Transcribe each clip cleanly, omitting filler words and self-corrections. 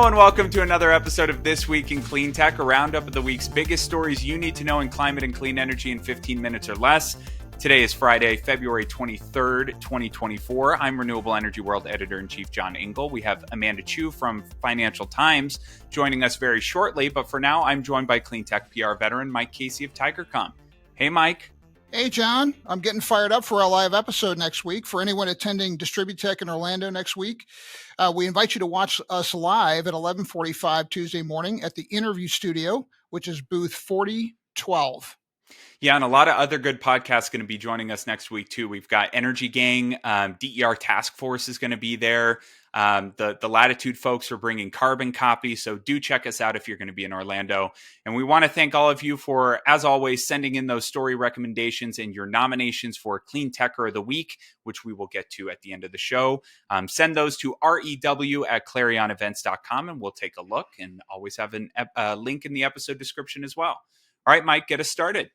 and welcome to another episode of This Week in Cleantech, a roundup of the week's biggest stories you need to know in climate and clean energy in 15 minutes or less. Today is Friday, February 23rd, 2024. I'm Renewable Energy World Editor-in-Chief John Engel. We have Amanda Chu from Financial Times joining us very shortly, but for now, I'm joined by Cleantech PR veteran Mike Casey of Tigercomm. Hey, Mike. Hey, John. I'm getting fired up for our live episode next week. For anyone attending Distributech in Orlando next week, we invite you to watch us live at 11:45 Tuesday morning at the Interview Studio, which is booth 4012. Yeah, and a lot of other good podcasts going to be joining us next week, too. We've got Energy Gang, DER Task Force is going to be there. The Latitude folks are bringing carbon copy, so do check us out if you're going to be in Orlando. And we want to thank all of you for, as always, sending in those story recommendations and your nominations for Cleantecher of the Week, which we will get to at the end of the show. Send those to rew@clarionevents.com, and we'll take a look, and always have a link in the episode description as well. All right, Mike, get us started.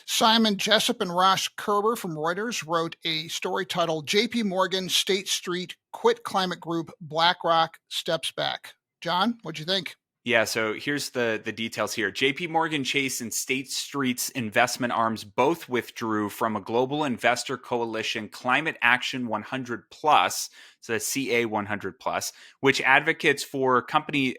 Simon Jessup and Ross Kerber from Reuters wrote a story titled JPMorgan, State Street, Quit Climate Group, BlackRock Steps Back. John, what'd you think? Yeah, so here's the details here. JPMorgan Chase and State Street's investment arms both withdrew from a global investor coalition, Climate Action 100 Plus, so that's CA 100 Plus, which advocates for companies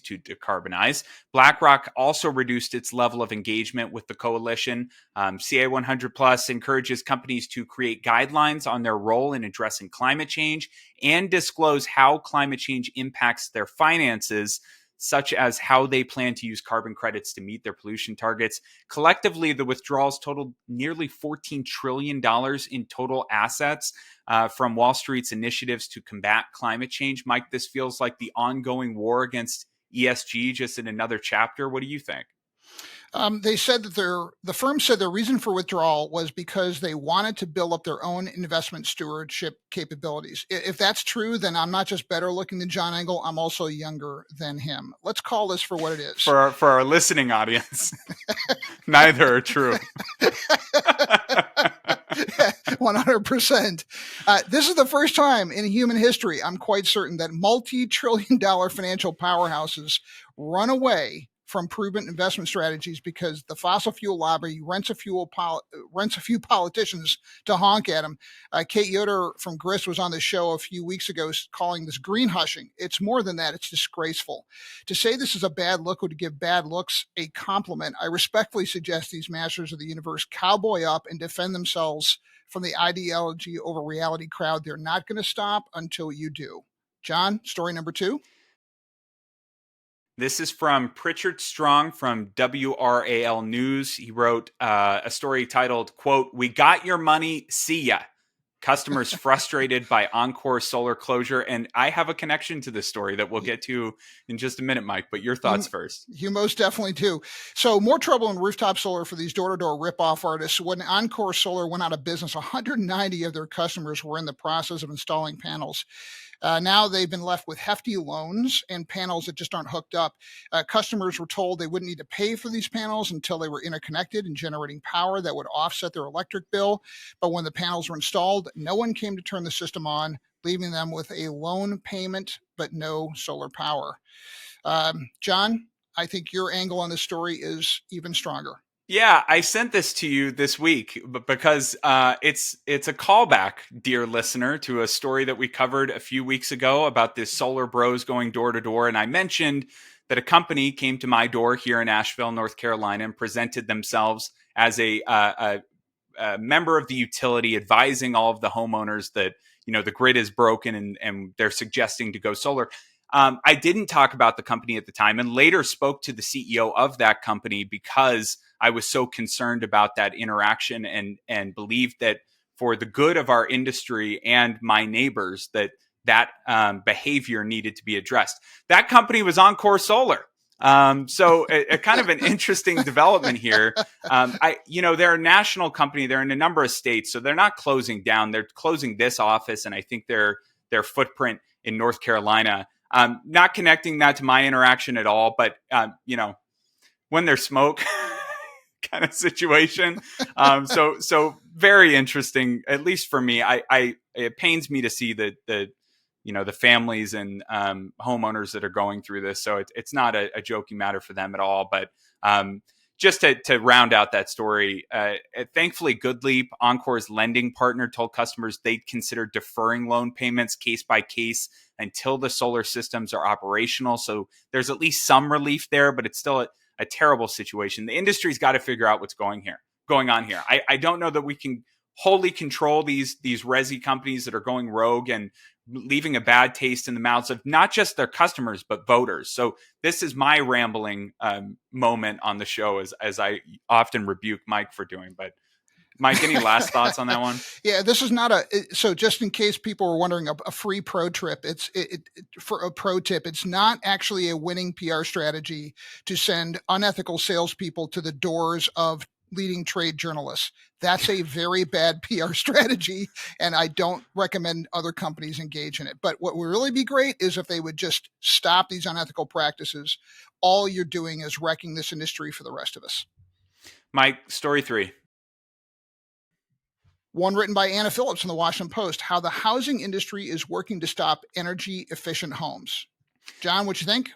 to decarbonize. BlackRock also reduced its level of engagement with the coalition. CA 100 Plus encourages companies to create guidelines on their role in addressing climate change and disclose how climate change impacts their finances, such as how they plan to use carbon credits to meet their pollution targets. Collectively, the withdrawals totaled nearly $14 trillion in total assets from Wall Street's initiatives to combat climate change. Mike, this feels like the ongoing war against ESG just in another chapter. What do you think? They said that the firm said their reason for withdrawal was because they wanted to build up their own investment stewardship capabilities. If that's true, then I'm not just better looking than John Engel, I'm also younger than him. Let's call this for what it is. For our listening audience, neither are true. 100%. This is the first time in human history, I'm quite certain, that multi-trillion-dollar financial powerhouses run away from proven investment strategies because the fossil fuel lobby rents a few politicians to honk at them. Kate Yoder from Grist was on the show a few weeks ago calling this green hushing. It's more than that. It's disgraceful. To say this is a bad look or to give bad looks a compliment, I respectfully suggest these masters of the universe cowboy up and defend themselves from the ideology over reality crowd. They're not going to stop until you do. John, story number 2. This is from Pritchard Strong from WRAL News. He wrote a story titled, quote, "We got your money, see ya. Customers frustrated by Encore Solar closure." And I have a connection to this story that we'll get to in just a minute, Mike, but your thoughts first. You most definitely do. So more trouble in rooftop solar for these door-to-door rip-off artists. When Encore Solar went out of business, 190 of their customers were in the process of installing panels. Now they've been left with hefty loans and panels that just aren't hooked up. Customers were told they wouldn't need to pay for these panels until they were interconnected and generating power that would offset their electric bill. But when the panels were installed, no one came to turn the system on, leaving them with a loan payment but no solar power. John, I think your angle on this story is even stronger. Yeah, I sent this to you this week because it's a callback, dear listener, to a story that we covered a few weeks ago about this solar bros going door to door. And I mentioned that a company came to my door here in Asheville, North Carolina, and presented themselves as a member of the utility, advising all of the homeowners that, you know, the grid is broken and they're suggesting to go solar. I didn't talk about the company at the time, and later spoke to the CEO of that company because I was so concerned about that interaction and believed that for the good of our industry and my neighbors, that behavior needed to be addressed. That company was Encore Solar. So a kind of an interesting development here. They're a national company. They're in a number of states, so they're not closing down. They're closing this office, and I think their footprint in North Carolina. Not connecting that to my interaction at all, but when there's smoke kind of situation. So very interesting, at least for me. It pains me to see the the families and homeowners that are going through this. So it's not a joking matter for them at all. But just to round out that story, thankfully, GoodLeap, Encore's lending partner, told customers they'd consider deferring loan payments case by case until the solar systems are operational. So there's at least some relief there, but it's still a terrible situation. The industry's got to figure out what's going on here. I don't know that we can wholly control these resi companies that are going rogue and leaving a bad taste in the mouths of not just their customers, but voters. So this is my rambling moment on the show, as I often rebuke Mike for doing. But Mike, any last thoughts on that one? Yeah, this is not so just in case people were wondering, a free pro trip. For a pro tip, it's not actually a winning PR strategy to send unethical salespeople to the doors of leading trade journalists. That's a very bad PR strategy, and I don't recommend other companies engage in it. But what would really be great is if they would just stop these unethical practices. All you're doing is wrecking this industry for the rest of us. Mike, story 3. One written by Anna Phillips in the Washington Post, how the housing industry is working to stop energy efficient homes. John, what you think?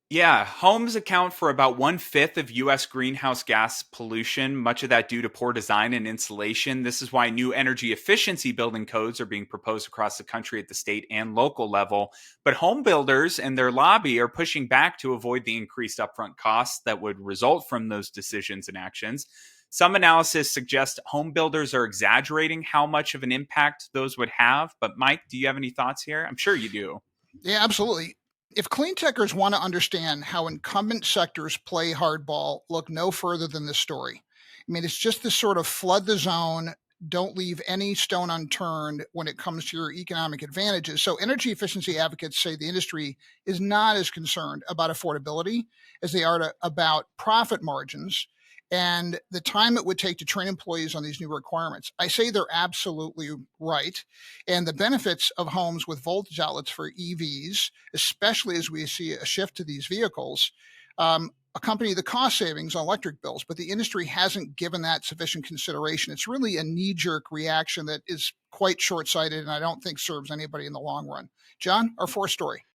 Yeah, homes account for about 1/5 of U.S. greenhouse gas pollution, much of that due to poor design and insulation. This is why new energy efficiency building codes are being proposed across the country at the state and local level. But home builders and their lobby are pushing back to avoid the increased upfront costs that would result from those decisions and actions. Some analysis suggests home builders are exaggerating how much of an impact those would have. But Mike, do you have any thoughts here? I'm sure you do. Yeah, absolutely. If cleantechers want to understand how incumbent sectors play hardball, look no further than this story. I mean, it's just this sort of flood the zone, don't leave any stone unturned when it comes to your economic advantages. So energy efficiency advocates say the industry is not as concerned about affordability as they are about profit margins and the time it would take to train employees on these new requirements. I say they're absolutely right. And the benefits of homes with voltage outlets for EVs, especially as we see a shift to these vehicles, accompany the cost savings on electric bills, but the industry hasn't given that sufficient consideration. It's really a knee-jerk reaction that is quite short-sighted and I don't think serves anybody in the long run. John, our fourth story.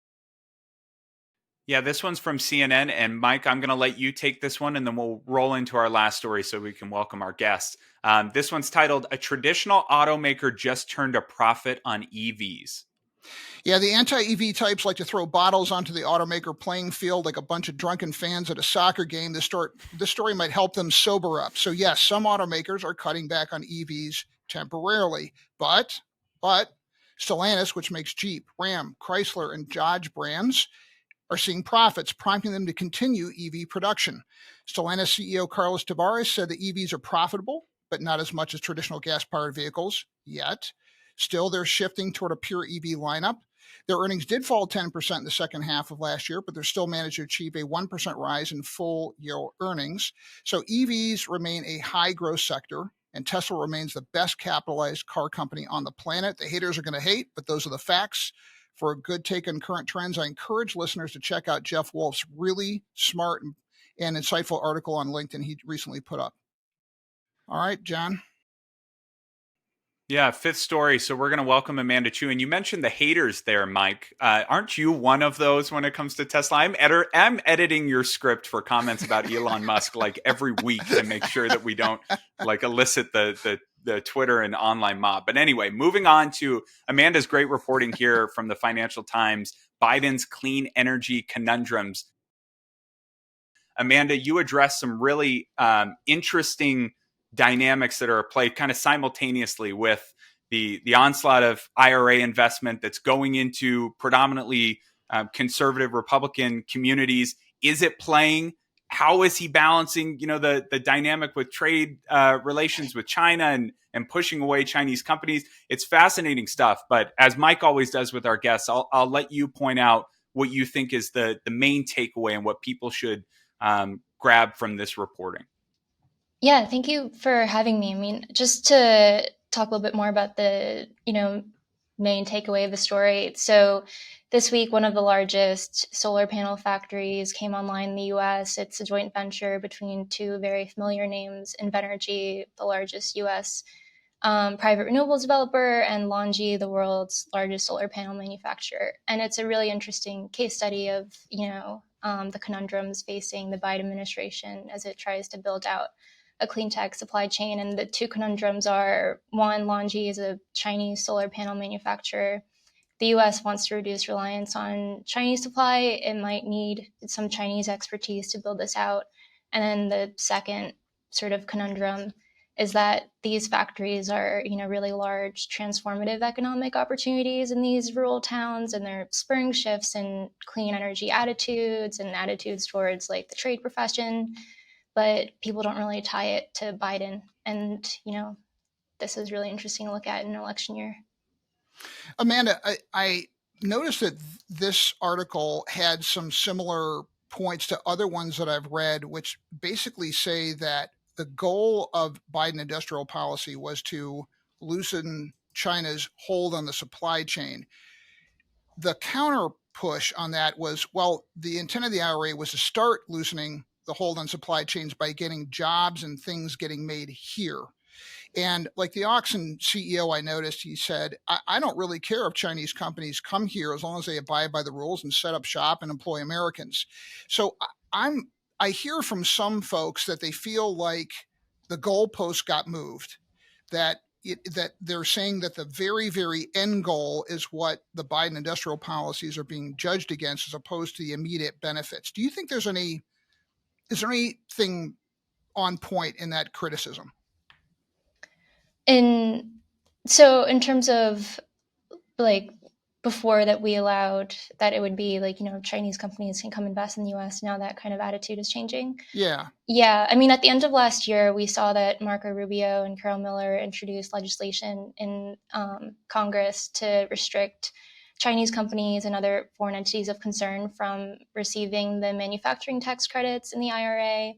Yeah, this one's from CNN. And Mike, I'm going to let you take this one and then we'll roll into our last story so we can welcome our guest. This one's titled, "A Traditional Automaker Just Turned a Profit on EVs." Yeah, the anti-EV types like to throw bottles onto the automaker playing field like a bunch of drunken fans at a soccer game. This story might help them sober up. So yes, some automakers are cutting back on EVs temporarily, but Stellantis, which makes Jeep, Ram, Chrysler, and Dodge brands, are seeing profits, prompting them to continue EV production. Stellantis CEO Carlos Tavares said the EVs are profitable, but not as much as traditional gas-powered vehicles yet. Still, they're shifting toward a pure EV lineup. Their earnings did fall 10% in the second half of last year, but they're still managed to achieve a 1% rise in full year earnings. So EVs remain a high growth sector, and Tesla remains the best capitalized car company on the planet. The haters are going to hate, but those are the facts. For a good take on current trends, I encourage listeners to check out Jeff Wolf's really smart and insightful article on LinkedIn he recently put up. All right, John. Yeah, fifth story. So we're going to welcome Amanda Chu. And you mentioned the haters there, Mike. Aren't you one of those when it comes to Tesla? I'm editing your script for comments about Elon Musk like every week to make sure that we don't like elicit the Twitter and online mob. But anyway, moving on to Amanda's great reporting here from the Financial Times, Biden's clean energy conundrums. Amanda, you addressed some really interesting dynamics that are at play kind of simultaneously with the onslaught of IRA investment that's going into predominantly conservative Republican communities. Is it playing? How is he balancing, the dynamic with trade relations with China and pushing away Chinese companies? It's fascinating stuff. But as Mike always does with our guests, I'll let you point out what you think is the main takeaway and what people should grab from this reporting. Yeah, thank you for having me. I mean, just to talk a little bit more about the, main takeaway of the story. So this week, one of the largest solar panel factories came online in the US. It's a joint venture between two very familiar names, Invenergy, the largest US private renewables developer, and LONGi, the world's largest solar panel manufacturer. And it's a really interesting case study of, the conundrums facing the Biden administration as it tries to build out a clean tech supply chain. And the two conundrums are, one, LONGi is a Chinese solar panel manufacturer. The US wants to reduce reliance on Chinese supply. It might need some Chinese expertise to build this out. And then the second sort of conundrum is that these factories are, really large transformative economic opportunities in these rural towns, and they're spurring shifts in clean energy attitudes and attitudes towards like the trade profession. But people don't really tie it to Biden. And, this is really interesting to look at in an election year. Amanda, I noticed that this article had some similar points to other ones that I've read, which basically say that the goal of Biden industrial policy was to loosen China's hold on the supply chain. The counter push on that was, well, the intent of the IRA was to start loosening the hold on supply chains by getting jobs and things getting made here. And like the Oxen CEO, I noticed, he said, I don't really care if Chinese companies come here as long as they abide by the rules and set up shop and employ Americans. So I hear from some folks that they feel like the goalpost got moved, that they're saying that the very, very end goal is what the Biden industrial policies are being judged against as opposed to the immediate benefits. Do you think is there anything on point in that criticism? In terms of like before that we allowed that it would be like, Chinese companies can come invest in the US, now that kind of attitude is changing. Yeah. I mean, at the end of last year, we saw that Marco Rubio and Carol Miller introduced legislation in Congress to restrict Chinese companies and other foreign entities of concern from receiving the manufacturing tax credits in the IRA.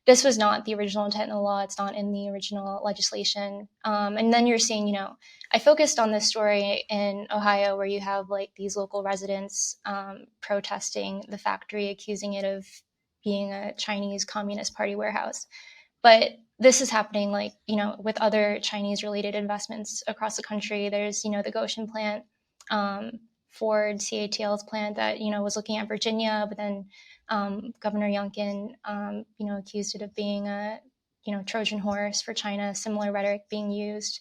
This was not the original intent in the law. It's not in the original legislation. And then you're seeing, I focused on this story in Ohio where you have like these local residents protesting the factory, accusing it of being a Chinese Communist Party warehouse. But this is happening like, with other Chinese related investments across the country. There's, the Goshen plant, Ford CATL's plant that, was looking at Virginia, but then Governor Youngkin, accused it of being a, Trojan horse for China, similar rhetoric being used.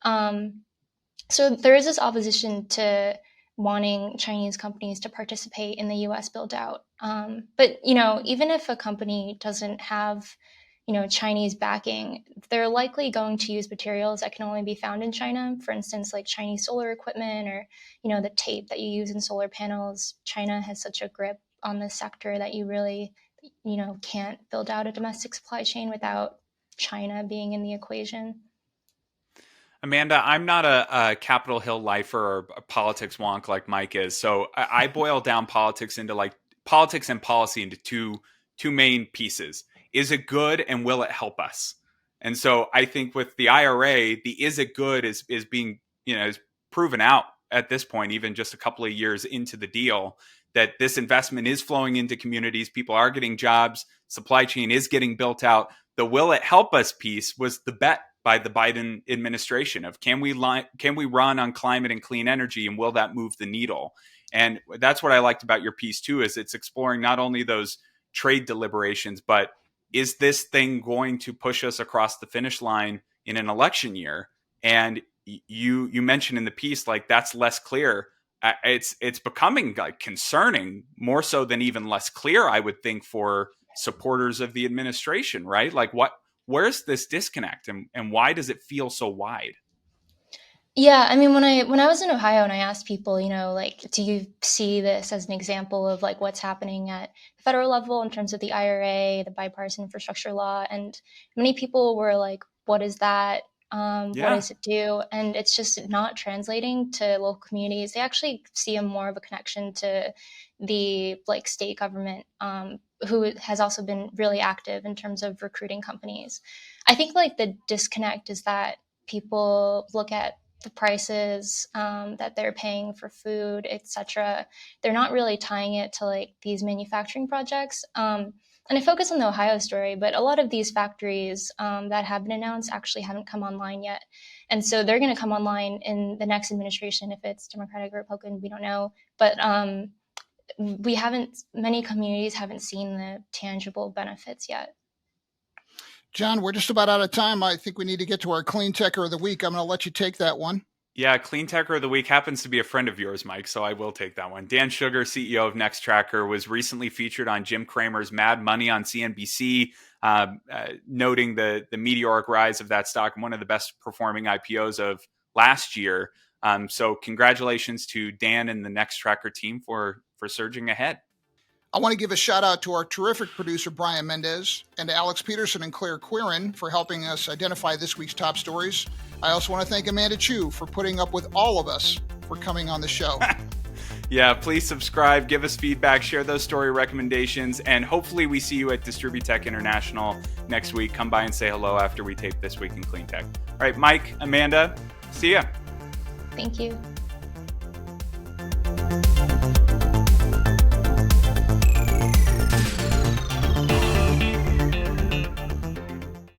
So there is this opposition to wanting Chinese companies to participate in the U.S. build out. But, even if a company doesn't have, Chinese backing, they're likely going to use materials that can only be found in China. For instance, like Chinese solar equipment or, the tape that you use in solar panels. China has such a grip on this sector that you really, can't build out a domestic supply chain without China being in the equation. Amanda, I'm not a Capitol Hill lifer or a politics wonk like Mike is. So I boil down politics into like politics and policy into two main pieces. Is it good and will it help us? And so I think with the IRA, the is it good is being, is proven out at this point, even just a couple of years into the deal, that this investment is flowing into communities. People are getting jobs. Supply chain is getting built out. The will it help us piece was the bet by the Biden administration of can we run on climate and clean energy, and will that move the needle? And that's what I liked about your piece too, is it's exploring not only those trade deliberations, but is this thing going to push us across the finish line in an election year? And you mentioned in the piece, like that's less clear. It's becoming like concerning, more so than even less clear, I would think, for supporters of the administration, right? Like where's this disconnect, and why does it feel so wide? Yeah, I mean, when I was in Ohio and I asked people, like, do you see this as an example of like what's happening at the federal level in terms of the IRA, the bipartisan infrastructure law, and many people were like, what is that? What does it do? And it's just not translating to local communities. They actually see a more of a connection to the like state government, who has also been really active in terms of recruiting companies. I think like the disconnect is that people look at the prices that they're paying for food, etc. They're not really tying it to like these manufacturing projects. And I focus on the Ohio story, but a lot of these factories that have been announced actually haven't come online yet. And so they're going to come online in the next administration. If it's Democratic or Republican, we don't know. But many communities haven't seen the tangible benefits yet. John, we're just about out of time. I think we need to get to our Cleantecher of the week. I'm going to let you take that one. Yeah, Cleantecher of the week happens to be a friend of yours, Mike, so I will take that one. Dan Shugar, CEO of Nextracker, was recently featured on Jim Cramer's Mad Money on CNBC, noting the meteoric rise of that stock and one of the best performing IPOs of last year. So congratulations to Dan and the Nextracker team for surging ahead. I want to give a shout out to our terrific producer, Brian Mendez, and to Alex Peterson and Claire Quirin for helping us identify this week's top stories. I also want to thank Amanda Chu for putting up with all of us for coming on the show. Yeah, please subscribe, give us feedback, share those story recommendations, and hopefully we see you at Distributech International next week. Come by and say hello after we tape This Week in Cleantech. All right, Mike, Amanda, see ya. Thank you.